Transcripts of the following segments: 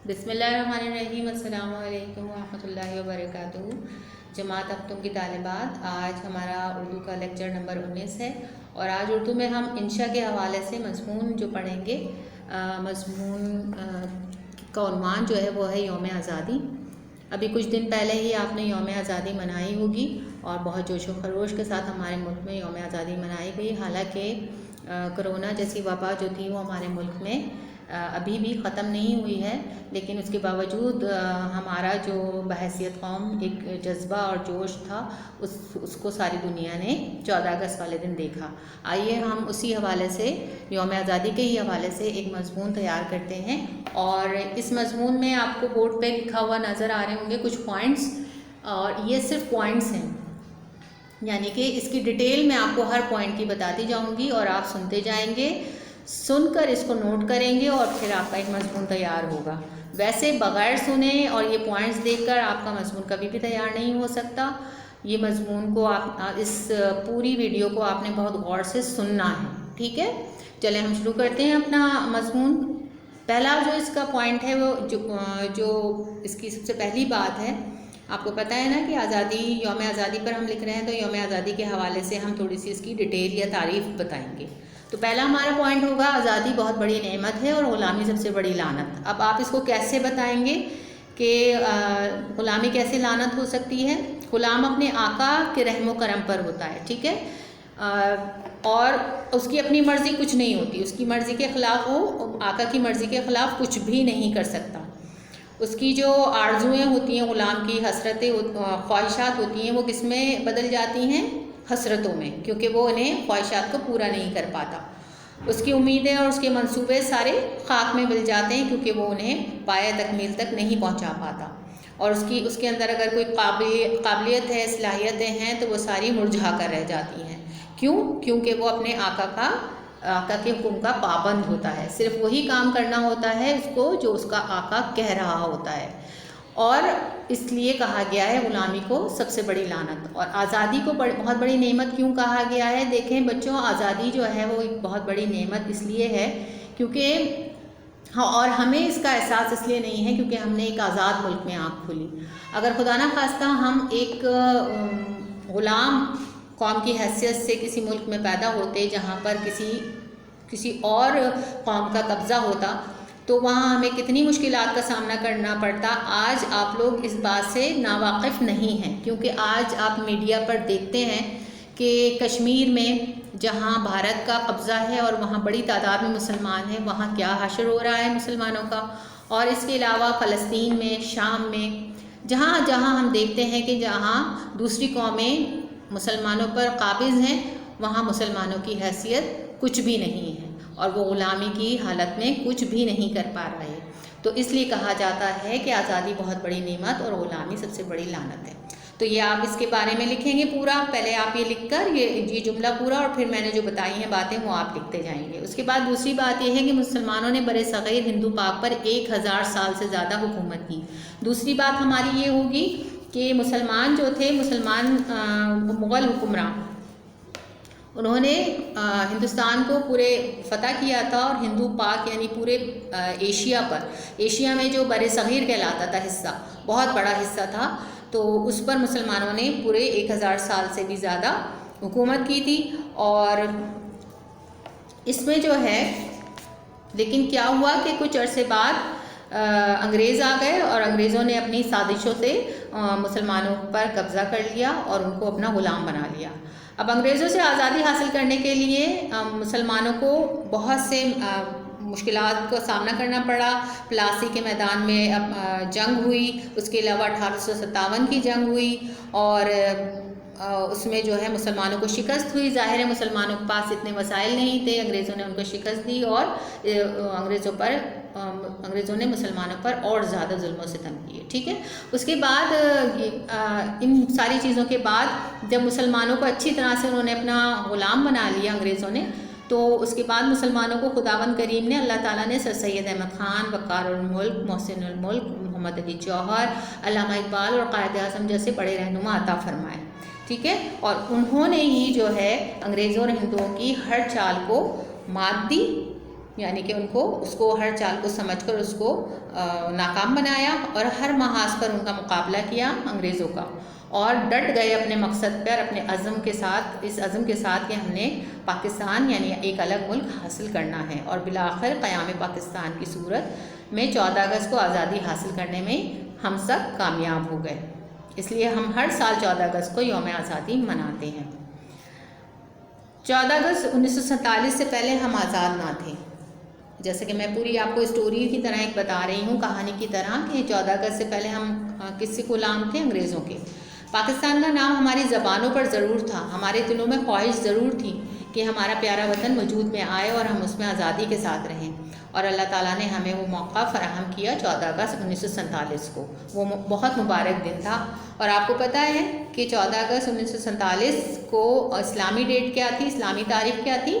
بسم اللہ الرحمن الرحیم۔ السلام علیکم ورحمۃ اللہ وبرکاتہ۔ جماعت ہفتوں کی طالبات، آج ہمارا اردو کا لیکچر نمبر 19 ہے اور آج اردو میں ہم انشاء کے حوالے سے مضمون جو پڑھیں گے، مضمون کا عنوان جو ہے وہ ہے یوم آزادی۔ ابھی کچھ دن پہلے ہی آپ نے یوم آزادی منائی ہوگی اور بہت جوش و خروش کے ساتھ ہمارے ملک میں یوم آزادی منائی گئی، حالانکہ کرونا جیسی وبا جو تھی وہ ہمارے ملک میں ابھی بھی ختم نہیں ہوئی ہے، لیکن اس کے باوجود ہمارا جو بحیثیت قوم ایک جذبہ اور جوش تھا، اس کو ساری دنیا نے 14 اگست والے دن دیکھا۔ آئیے ہم اسی حوالے سے، یوم آزادی کے ہی حوالے سے ایک مضمون تیار کرتے ہیں، اور اس مضمون میں آپ کو بورڈ پہ لکھا ہوا نظر آ رہے ہوں گے کچھ پوائنٹس، اور یہ صرف پوائنٹس ہیں، یعنی کہ اس کی ڈیٹیل میں آپ کو ہر پوائنٹ کی بتاتی جاؤں گی اور آپ سنتے جائیں گے، سن کر اس کو نوٹ کریں گے اور پھر آپ کا ایک مضمون تیار ہوگا۔ ویسے بغیر سنے اور یہ پوائنٹس دیکھ کر آپ کا مضمون کبھی بھی تیار نہیں ہو سکتا۔ یہ مضمون کو آپ اس پوری ویڈیو کو آپ نے بہت غور سے سننا ہے، ٹھیک ہے؟ چلیں ہم شروع کرتے ہیں اپنا مضمون۔ پہلا جو اس کا پوائنٹ ہے وہ جو اس کی سب سے پہلی بات ہے، آپ کو پتہ ہے نا کہ آزادی، یوم آزادی پر ہم لکھ رہے ہیں، تو یوم آزادی کے حوالے سے ہم تھوڑی سی اس کی ڈیٹیل یا تعریف بتائیں گے۔ تو پہلا ہمارا پوائنٹ ہوگا، آزادی بہت بڑی نعمت ہے اور غلامی سب سے بڑی لعنت۔ اب آپ اس کو کیسے بتائیں گے کہ غلامی کیسے لعنت ہو سکتی ہے؟ غلام اپنے آقا کے رحم و کرم پر ہوتا ہے، ٹھیک ہے، اور اس کی اپنی مرضی کچھ نہیں ہوتی، اس کی مرضی کے خلاف وہ آقا کی مرضی کے خلاف کچھ بھی نہیں کر سکتا۔ اس کی جو آرزوئیں ہوتی ہیں، غلام کی حسرتیں، خواہشات ہوتی ہیں، وہ کس میں بدل جاتی ہیں؟ حسرتوں میں، کیونکہ وہ انہیں خواہشات کو پورا نہیں کر پاتا۔ اس کی امیدیں اور اس کے منصوبے سارے خاک میں مل جاتے ہیں، کیونکہ وہ انہیں پایہ تکمیل تک نہیں پہنچا پاتا، اور اس کے اندر اگر کوئی قابلیت ہے، صلاحیتیں ہیں، تو وہ ساری مرجھا کر رہ جاتی ہیں۔ کیوں؟ کیونکہ وہ اپنے آقا کے حکم کا پابند ہوتا ہے، صرف وہی کام کرنا ہوتا ہے اس کو جو اس کا آقا کہہ رہا ہوتا ہے، اور اس لیے کہا گیا ہے غلامی کو سب سے بڑی لعنت۔ اور آزادی کو بہت بڑی نعمت کیوں کہا گیا ہے؟ دیکھیں بچوں، آزادی جو ہے وہ ایک بہت بڑی نعمت اس لیے ہے کیونکہ اور ہمیں اس کا احساس اس لیے نہیں ہے کیونکہ ہم نے ایک آزاد ملک میں آنکھ کھولی۔ اگر خدا نخواستہ ہم ایک غلام قوم کی حیثیت سے کسی ملک میں پیدا ہوتے جہاں پر کسی اور قوم کا قبضہ ہوتا، تو وہاں ہمیں کتنی مشکلات کا سامنا کرنا پڑتا۔ آج آپ لوگ اس بات سے ناواقف نہیں ہیں، کیونکہ آج آپ میڈیا پر دیکھتے ہیں کہ کشمیر میں جہاں بھارت کا قبضہ ہے اور وہاں بڑی تعداد میں مسلمان ہیں، وہاں کیا حشر ہو رہا ہے مسلمانوں کا، اور اس کے علاوہ فلسطین میں، شام میں، جہاں جہاں ہم دیکھتے ہیں کہ جہاں دوسری قومیں مسلمانوں پر قابض ہیں، وہاں مسلمانوں کی حیثیت کچھ بھی نہیں ہے اور وہ غلامی کی حالت میں کچھ بھی نہیں کر پا رہے۔ تو اس لیے کہا جاتا ہے کہ آزادی بہت بڑی نعمت اور غلامی سب سے بڑی لعنت ہے۔ تو یہ آپ اس کے بارے میں لکھیں گے پورا، پہلے آپ یہ لکھ کر یہ جملہ پورا، اور پھر میں نے جو بتائی ہیں باتیں وہ آپ لکھتے جائیں گے۔ اس کے بعد دوسری بات یہ ہے کہ مسلمانوں نے بر صغیر ہندو پاک پر 1000 سال سے زیادہ حکومت کی۔ دوسری بات ہماری یہ ہوگی کہ مسلمان جو تھے، مغل حکمران، انہوں نے ہندوستان کو پورے فتح کیا تھا، اور ہندو پاک یعنی پورے ایشیا میں جو بر صغیر کہلاتا تھا حصہ، بہت بڑا حصہ تھا، تو اس پر مسلمانوں نے پورے 1000 سال سے بھی زیادہ حکومت کی تھی۔ اور اس میں جو ہے، لیکن کیا ہوا کہ کچھ عرصے بعد انگریز آ گئے اور انگریزوں نے اپنی سازشوں سے مسلمانوں پر قبضہ کر لیا اور ان کو اپنا غلام بنا لیا۔ اب انگریزوں سے آزادی حاصل کرنے کے لیے مسلمانوں کو بہت سے مشکلات کا سامنا کرنا پڑا۔ پلاسی کے میدان میں جنگ ہوئی، اس کے علاوہ 1857 کی جنگ ہوئی، اور اس میں جو ہے مسلمانوں کو شکست ہوئی۔ ظاہر ہے مسلمانوں کے پاس اتنے وسائل نہیں تھے، انگریزوں نے ان کو شکست دی، اور انگریزوں نے مسلمانوں پر اور زیادہ ظلم و ستم کیے، ٹھیک ہے۔ اس کے بعد ان ساری چیزوں کے بعد جب مسلمانوں کو اچھی طرح سے انہوں نے اپنا غلام بنا لیا انگریزوں نے، تو اس کے بعد مسلمانوں کو خداوند کریم نے، اللہ تعالیٰ نے سر سید احمد خان، وقار الملک، محسن الملک، محمد علی جوہر، علامہ اقبال اور قائد اعظم جیسے بڑے رہنما عطا فرمائے، ٹھیک ہے، اور انہوں نے ہی جو ہے انگریزوں اور ہندوؤں کی ہر چال کو مات دی یعنی کہ ان کو اس کو ہر چال کو سمجھ کر اس کو ناکام بنایا اور ہر محاذ پر ان کا مقابلہ کیا انگریزوں کا، اور ڈٹ گئے اپنے مقصد پر، اپنے عزم کے ساتھ، اس عزم کے ساتھ کہ ہم نے پاکستان یعنی ایک الگ ملک حاصل کرنا ہے، اور بالآخر قیام پاکستان کی صورت میں 14 اگست کو آزادی حاصل کرنے میں ہم سب کامیاب ہو گئے۔ اس لیے ہم ہر سال 14 اگست کو یوم آزادی مناتے ہیں۔ 14 اگست 1947 سے پہلے ہم آزاد نہ تھے، جیسے کہ میں پوری آپ کو اسٹوری کی طرح ایک بتا رہی ہوں، کہانی کی طرح، کہ 14 اگست سے پہلے ہم کس سے غلام تھے؟ انگریزوں کے۔ پاکستان کا نام ہماری زبانوں پر ضرور تھا، ہمارے دلوں میں خواہش ضرور تھی کہ ہمارا پیارا وطن وجود میں آئے اور ہم اس میں آزادی کے ساتھ رہیں، اور اللہ تعالیٰ نے ہمیں وہ موقع فراہم کیا 14 اگست 1947 کو۔ وہ بہت مبارک دن تھا، اور آپ کو پتہ ہے کہ 14 اگست 1947 کو اسلامی ڈیٹ کیا تھی، اسلامی تاریخ کیا تھی؟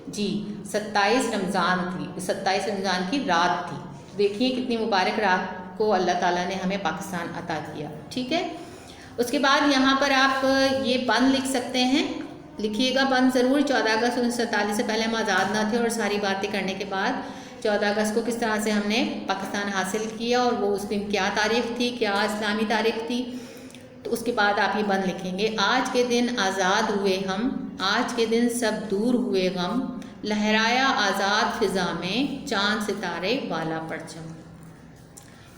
جی 27 رمضان تھی، 27 رمضان کی رات تھی۔ دیکھیے کتنی مبارک رات کو اللہ تعالیٰ نے ہمیں پاکستان عطا کیا، ٹھیک ہے۔ اس کے بعد یہاں پر آپ یہ بند لکھ سکتے ہیں، لکھیے گا بند ضرور۔ 14 اگست 1947 سے پہلے ہم آزاد نہ تھے، اور ساری باتیں کرنے کے بعد 14 اگست کو کس طرح سے ہم نے پاکستان حاصل کیا، اور وہ اس دن کیا تاریخ تھی، کیا اسلامی تاریخ تھی، تو اس کے بعد آپ یہ بند لکھیں گے۔ آج کے دن آزاد ہوئے ہم، آج کے دن سب دور ہوئے غم، لہرایا آزاد فضا میں چاند ستارے والا پرچم،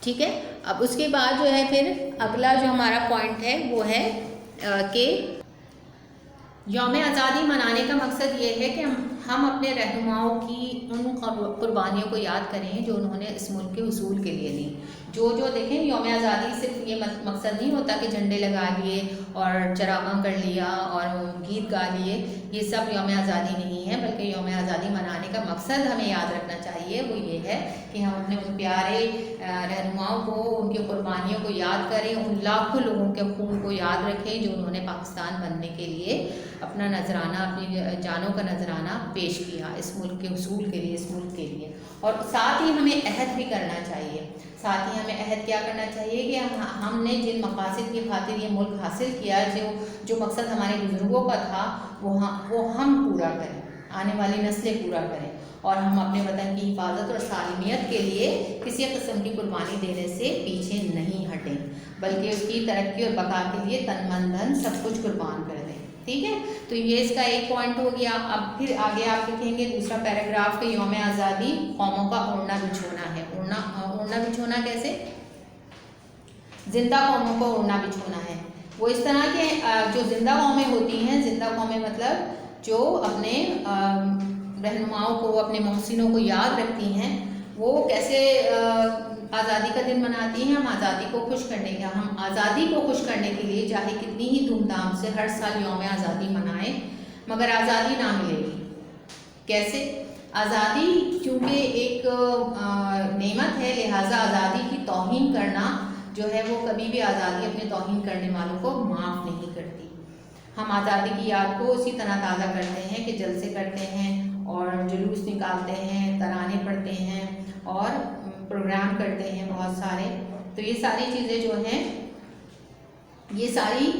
ٹھیک ہے۔ اب اس کے بعد جو ہے پھر اگلا جو ہمارا پوائنٹ ہے وہ ہے کہ یوم آزادی منانے کا مقصد یہ ہے کہ ہم اپنے رہنماؤں کی ان قربانیوں کو یاد کریں جو انہوں نے اس ملک کے حصول کے لیے دی۔ جو دیکھیں، یوم آزادی صرف یہ مقصد نہیں ہوتا کہ جھنڈے لگا لیے اور چراغاں کر لیا اور گیت گا لیے، یہ سب یوم آزادی نہیں ہے، بلکہ یوم آزادی منانے کا مقصد ہمیں یاد رکھنا چاہیے، وہ یہ ہے کہ ہم اپنے ان پیارے رہنماؤں کو، ان کی قربانیوں کو یاد کریں، ان لاکھوں لوگوں کے خون کو یاد رکھیں جو انہوں نے پاکستان بننے کے لیے اپنا نذرانہ، اپنی جانوں کا نذرانہ پیش کیا اس ملک کے حصول کے لیے، اس ملک کے لیے۔ اور ساتھ ہی ہمیں عہد بھی کرنا چاہیے، ساتھ ہی ہمیں عہد کیا کرنا چاہیے کہ ہم نے جن مقاصد کی خاطر یہ ملک حاصل کیا، جو مقصد ہمارے بزرگوں کا تھا، وہ ہم پورا کریں، آنے والی نسلیں پورا کریں، اور ہم اپنے وطن کی حفاظت اور سالمیت کے لیے کسی قسم کی قربانی دینے سے پیچھے نہیں ہٹیں، بلکہ اس کی ترقی اور بقا کے لیے تن من دھن سب کچھ قربان کر دیں، ٹھیک ہے۔ تو یہ اس کا ایک پوائنٹ ہو گیا۔ اب پھر آگے آپ لکھیں گے دوسرا پیراگراف کہ یوم آزادی قوموں کا اوڑھنا بچھونا ہے۔ اوڑھنا بچھونا کیسے؟ زندہ قوموں کو اوڑھنا بچھونا ہے۔ وہ اس طرح کے جو زندہ قومیں ہوتی ہیں، زندہ قومیں مطلب جو اپنے رہنماؤں کو، اپنے محسنوں کو یاد رکھتی ہیں، وہ کیسے آزادی کا دن مناتی ہیں؟ ہم آزادی کو خوش کرنے کا، ہم آزادی کو خوش کرنے کے لیے چاہے کتنی ہی دھوم دھام سے ہر سال یوم آزادی منائیں، مگر آزادی نہ ملے گی۔ کیسے؟ آزادی چونکہ ایک نعمت ہے، لہٰذا آزادی کی توہین کرنا جو ہے وہ کبھی بھی آزادی اپنے توہین کرنے والوں کو معاف نہیں کرتی۔ ہم آزادی کی یاد کو اسی طرح تازہ کرتے ہیں کہ جلسے کرتے ہیں اور جلوس نکالتے ہیں، ترانے پڑھتے ہیں اور پروگرام کرتے ہیں بہت سارے۔ تو یہ ساری چیزیں جو ہیں، یہ ساری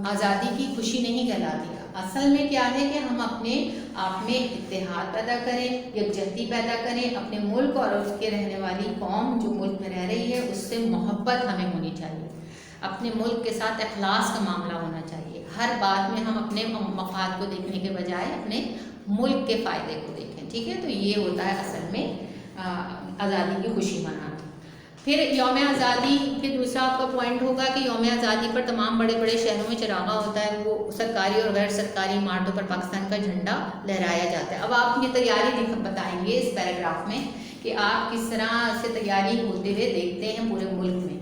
آزادی کی خوشی نہیں کہلاتی۔ اصل میں کیا ہے کہ ہم اپنے آپ میں اتحاد پیدا کریں، یکجہتی پیدا کریں، اپنے ملک اور اس کے رہنے والی قوم جو ملک میں رہ رہی ہے اس سے محبت ہمیں ہونی چاہیے، اپنے ملک کے ساتھ اخلاص کا معاملہ ہونا چاہیے۔ ہر بات میں ہم اپنے مفاد کو دیکھنے کے بجائے اپنے ملک کے فائدے کو دیکھیں، ٹھیک ہے۔ تو یہ ہوتا ہے اصل میں آزادی کی خوشی منانا۔ پھر یوم آزادی، پھر دوسرا آپ کا پوائنٹ ہوگا کہ یوم آزادی پر تمام بڑے بڑے شہروں میں چراغاں ہوتا ہے، وہ سرکاری اور غیر سرکاری عمارتوں پر پاکستان کا جھنڈا لہرایا جاتا ہے۔ اب آپ یہ تیاری بتائیں گے اس پیراگراف میں کہ آپ کس طرح سے تیاری ہوتے ہوئے دیکھتے ہیں پورے ملک میں۔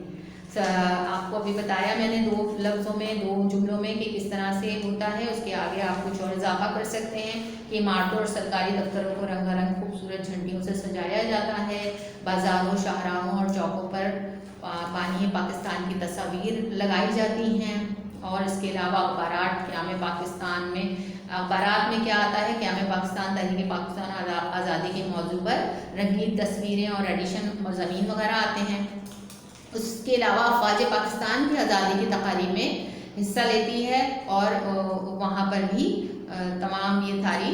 آپ کو ابھی بتایا میں نے 2 لفظوں میں، 2 جملوں میں کہ کس طرح سے ہوتا ہے، اس کے آگے آپ کچھ اور اضافہ کر سکتے ہیں کہ عمارتوں اور سرکاری دفتروں کو رنگا رنگ خوبصورت جھنڈیوں سے سجایا جاتا ہے، بازاروں، شاہراہوں اور چوکوں پر بانی پاکستان کی تصاویر لگائی جاتی ہیں، اور اس کے علاوہ اخبارات قیام پاکستان میں، اخبارات میں کیا آتا ہے، قیام پاکستان، تحریک پاکستان، آزادی کے موضوع پر رنگین تصویریں اور ایڈیشن مضامین وغیرہ آتے ہیں۔ اس کے علاوہ افواج پاکستان بھی آزادی کی تقاریب میں حصہ لیتی ہے، اور وہاں پر بھی تمام یہ ساری